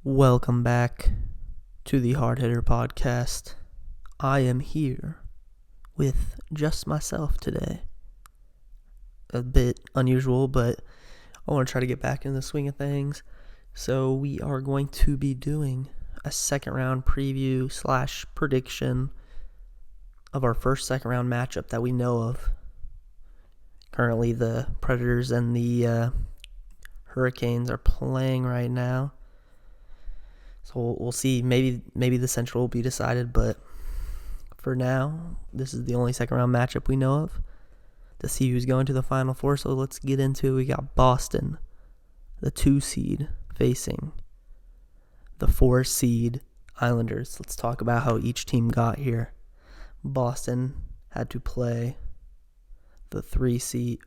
Welcome back to the Hard Hitter Podcast. I am here with just myself today. A bit unusual, but I want to try to get back in the swing of things. So we are going to be doing a second round preview / prediction of our first second round matchup that we know of. Currently the Predators and the Hurricanes are playing right now. So we'll see. Maybe the Central will be decided, but for now, this is the only second round matchup we know of to see who's going to the Final Four. So let's get into it. We got Boston, the 2 seed, facing the 4 seed Islanders. Let's talk about how each team got here. Boston had to play the 3 seed,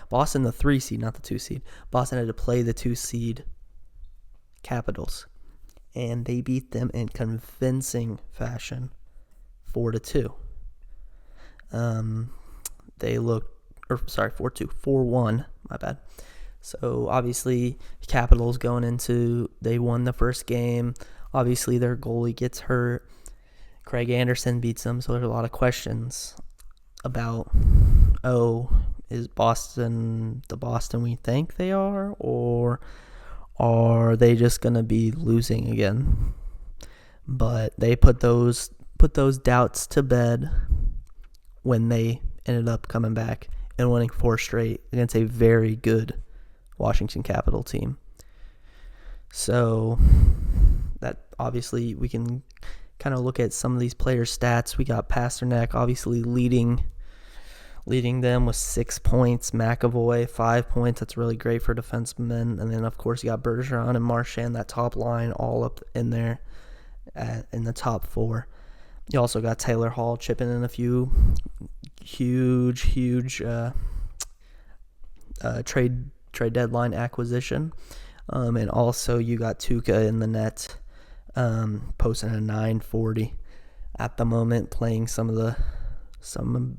Boston the 3 seed, not the 2 seed. Boston had to play the 2 seed Capitals, and they beat them in convincing fashion, 4-2. They looked, 4-1, my bad. So obviously, Capitals going into, they won the first game. Obviously, their goalie gets hurt. Craig Anderson beats them, so there's a lot of questions about, is Boston the Boston we think they are, or are they just going to be losing again? But they put those doubts to bed when they ended up coming back and winning 4 straight against a very good Washington Capital team. So that obviously we can kind of look at some of these players' stats. We got Pasternak obviously leading them with 6 points. McAvoy, 5 points. That's really great for defensemen. And then, of course, you got Bergeron and Marchand, that top line, all up in there in the top 4. You also got Taylor Hall chipping in a few huge trade deadline acquisition. And also you got Tuukka in the net, posting a .940 at the moment, playing some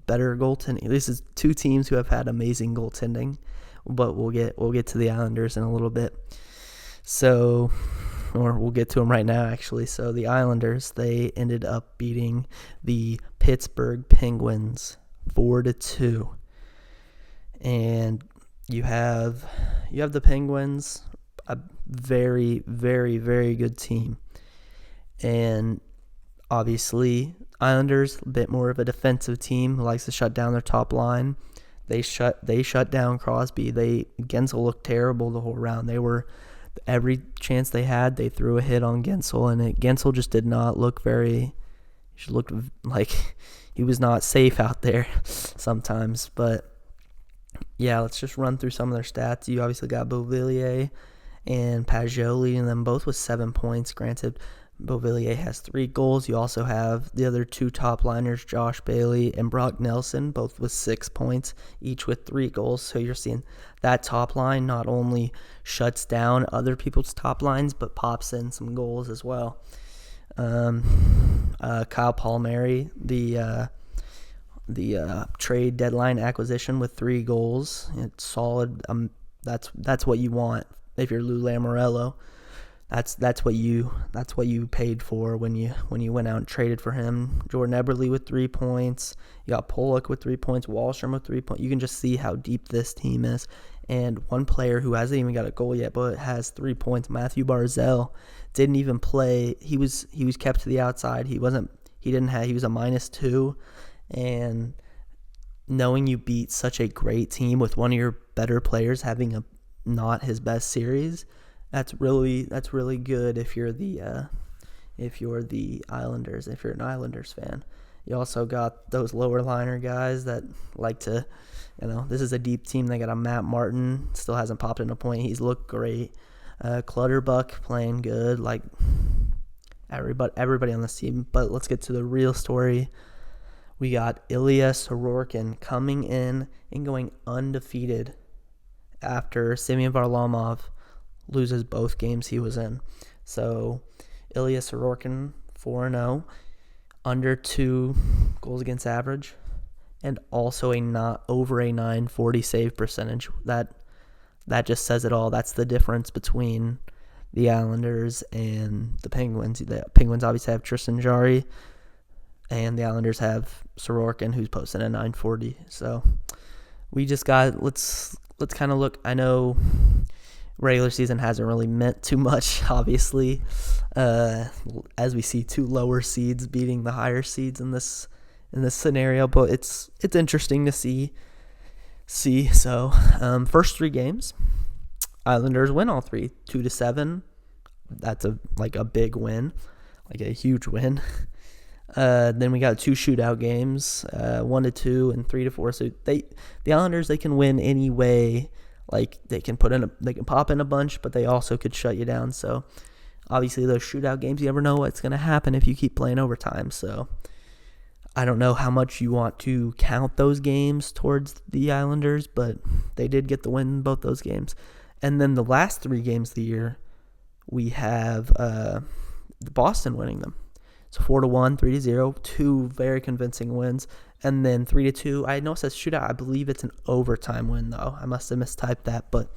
better goaltending. This is 2 teams who have had amazing goaltending, but we'll get to the Islanders in a little bit. So, or we'll get to them right now, actually. So the Islanders, they ended up beating the Pittsburgh Penguins 4-2, and you have the Penguins, a very, very, very good team, and obviously Islanders, a bit more of a defensive team who likes to shut down their top line. They shut down Crosby. Gensel looked terrible the whole round. Every chance they had, they threw a hit on Gensel, and Gensel just did not look he looked like he was not safe out there sometimes. But yeah, let's just run through some of their stats. You obviously got Beauvillier and Pajot leading them both with 7 points. Granted, Beauvillier has 3 goals. You also have the other 2 top liners, Josh Bailey and Brock Nelson, both with 6 points, each with 3 goals. So you're seeing that top line not only shuts down other people's top lines, but pops in some goals as well. Kyle Palmieri, the trade deadline acquisition, with 3 goals. It's solid. That's what you want if you're Lou Lamoriello. That's what you paid for when you went out and traded for him. Jordan Eberle with 3 points. You got Pollock with 3 points. Wallstrom with 3 points. You can just see how deep this team is. And one player who hasn't even got a goal yet, but has 3 points, Matthew Barzell, didn't even play. He was kept to the outside. He was a -2, and knowing you beat such a great team with one of your better players having not his best series. That's really good if you're the Islanders, if you're an Islanders fan. You also got those lower liner guys that like to, this is a deep team. They got a Matt Martin, still hasn't popped in a point. He's looked great. Clutterbuck playing good, like everybody on this team. But let's get to the real story. We got Ilya Sorokin coming in and going undefeated after Semyon Varlamov loses both games he was in. So Ilya Sorokin 4-0, under 2 goals against average, and also over a .940 save percentage. That just says it all. That's the difference between the Islanders and the Penguins. The Penguins obviously have Tristan Jarry, and the Islanders have Sorokin, who's posting a 940. So we just got let's kind of look. I know regular season hasn't really meant too much, obviously, as we see two lower seeds beating the higher seeds in this scenario. But it's interesting to see. So first 3 games, Islanders win all 3, 2-7. That's a big win, like a huge win. Then we got 2 shootout games, 1-2 and 3-4. So the Islanders, they can win any way. Like they can pop in a bunch, but they also could shut you down. So obviously those shootout games, you never know what's going to happen if you keep playing overtime. So I don't know how much you want to count those games towards the Islanders, but they did get the win in both those games. And then the last 3 games of the year, we have Boston winning them. So 4-1, 3-0, 2 very convincing wins. And then 3-2. I know it says shootout. I believe it's an overtime win, though. I must have mistyped that. But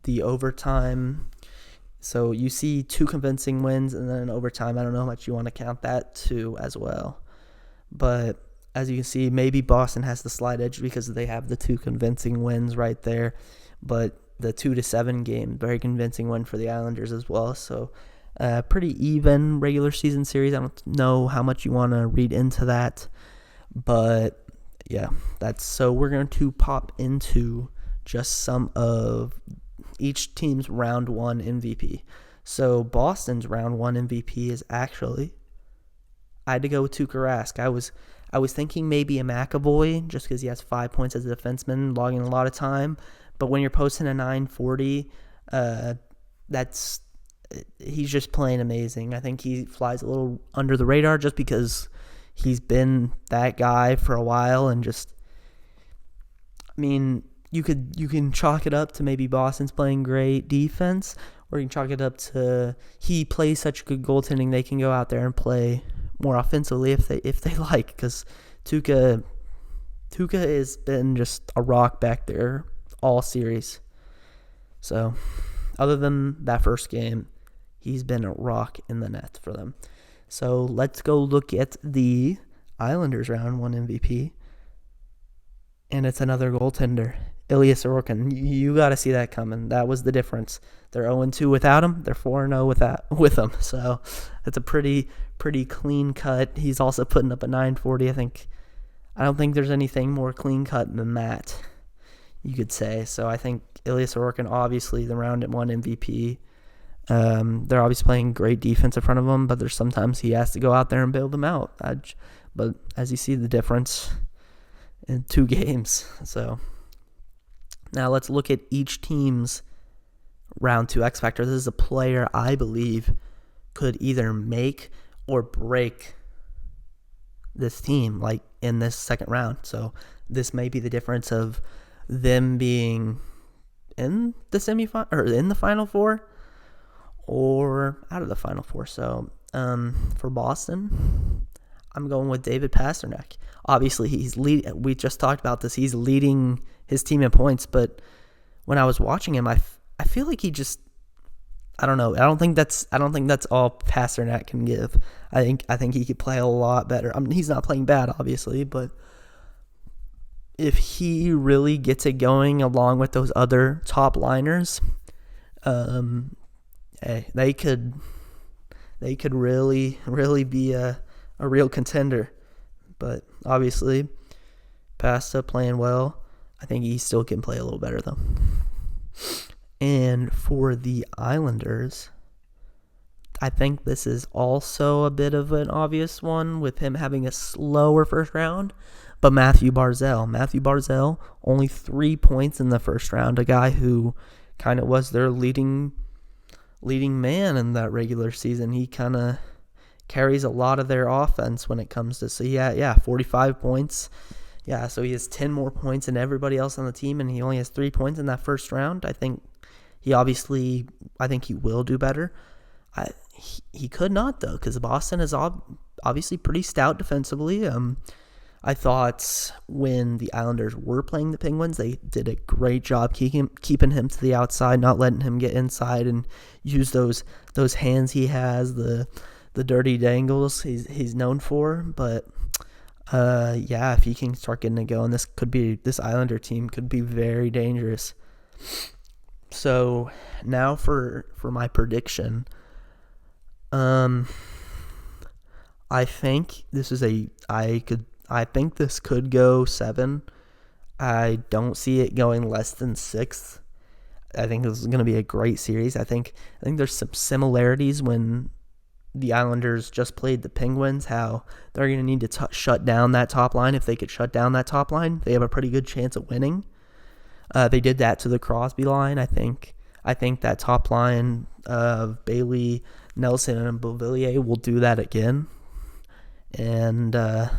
the overtime, so you see 2 convincing wins and then an overtime. I don't know how much you want to count that to as well. But as you can see, maybe Boston has the slight edge because they have the 2 convincing wins right there. But the 2-7 game, very convincing win for the Islanders as well. So pretty even regular season series. I don't know how much you want to read into that. But yeah, so we're going to pop into just some of each team's round 1 MVP. So Boston's round 1 MVP is actually, I had to go with Tuukka Rask. I was thinking maybe a McAvoy just because he has 5 points as a defenseman, logging a lot of time. But when you're posting a 940, he's just playing amazing. I think he flies a little under the radar just because he's been that guy for a while, and just, I mean, you can chalk it up to maybe Boston's playing great defense, or you can chalk it up to he plays such good goaltending they can go out there and play more offensively if they like, because Tuukka has been just a rock back there all series. So other than that first game, he's been a rock in the net for them. So let's go look at the Islanders round 1 MVP. And it's another goaltender, Ilya Sorokin. You got to see that coming. That was the difference. They're 0-2 without him. They're 4-0 with him. So it's a pretty clean cut. He's also putting up a 940. I don't think there's anything more clean cut than that, you could say. So I think Ilya Sorokin, obviously the round 1 MVP. They're obviously playing great defense in front of him, but there's sometimes he has to go out there and bail them out. But as you see the difference in 2 games. So now let's look at each team's round 2 X Factor. This is a player I believe could either make or break this team, like in this second round. So this may be the difference of them being in the semifinal or in the Final Four or out of the Final Four. So for Boston, I'm going with David Pasternak. Obviously, we just talked about this. He's leading his team in points, but when I was watching him, I feel like he just, I don't know. I don't think that's all Pasternak can give. I think he could play a lot better. I mean, he's not playing bad, obviously, but if he really gets it going along with those other top liners, they could really be a real contender. But obviously, Pasta playing well. I think he still can play a little better though. And for the Islanders, I think this is also a bit of an obvious one with him having a slower first round. But Matthew Barzell, only 3 points in the first round. A guy who kind of was their leading man in that regular season. He kind of carries a lot of their offense when it comes to, so 45 points. Yeah, so he has 10 more points than everybody else on the team, and he only has 3 points in that first round. I think he will do better. He could not, though, because Boston is obviously pretty stout defensively. I thought when the Islanders were playing the Penguins, they did a great job keeping him to the outside, not letting him get inside and use those hands he has, the dirty dangles he's known for. But yeah, if he can start getting it going, this Islander team could be very dangerous. So now for my prediction. I think this could go 7. I don't see it going less than 6. I think this is going to be a great series. I think there's some similarities when the Islanders just played the Penguins, how they're going to need to shut down that top line. If they could shut down that top line, they have a pretty good chance of winning. They did that to the Crosby line. I think that top line of Bailey, Nelson, and Beauvillier will do that again. And I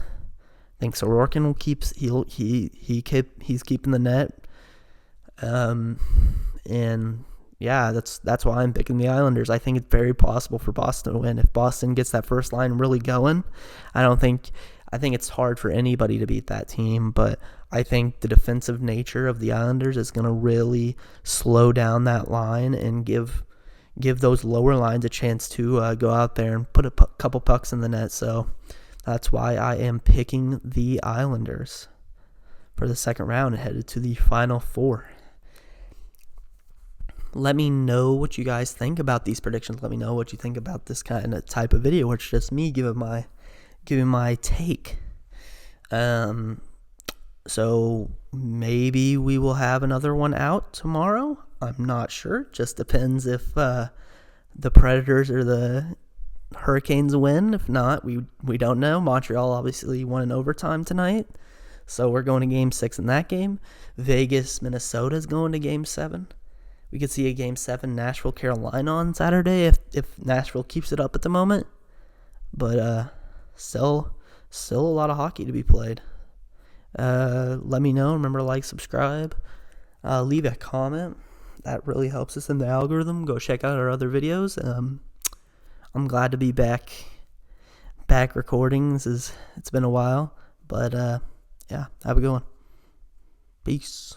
think Sorokin he's keeping the net. And yeah, that's why I'm picking the Islanders. I think it's very possible for Boston to win. If Boston gets that first line really going, I think it's hard for anybody to beat that team, but I think the defensive nature of the Islanders is going to really slow down that line and give those lower lines a chance to go out there and put a couple pucks in the net. So that's why I am picking the Islanders for the second round and headed to the Final Four. Let me know what you guys think about these predictions. Let me know what you think about this kind of type of video, where it's just me giving my take. So maybe we will have another one out tomorrow. I'm not sure. Just depends if the Predators or the Hurricanes win. If not, we don't know. Montreal obviously won in overtime tonight, so we're going to Game 6 in that game. Vegas, Minnesota is going to Game 7. We could see a Game 7 Nashville, Carolina on Saturday if Nashville keeps it up at the moment. But still a lot of hockey to be played. Let me know. Remember to like, subscribe, leave a comment. That really helps us in the algorithm. Go check out our other videos. I'm glad to be back recording. It's been a while, but yeah, have a good one. Peace.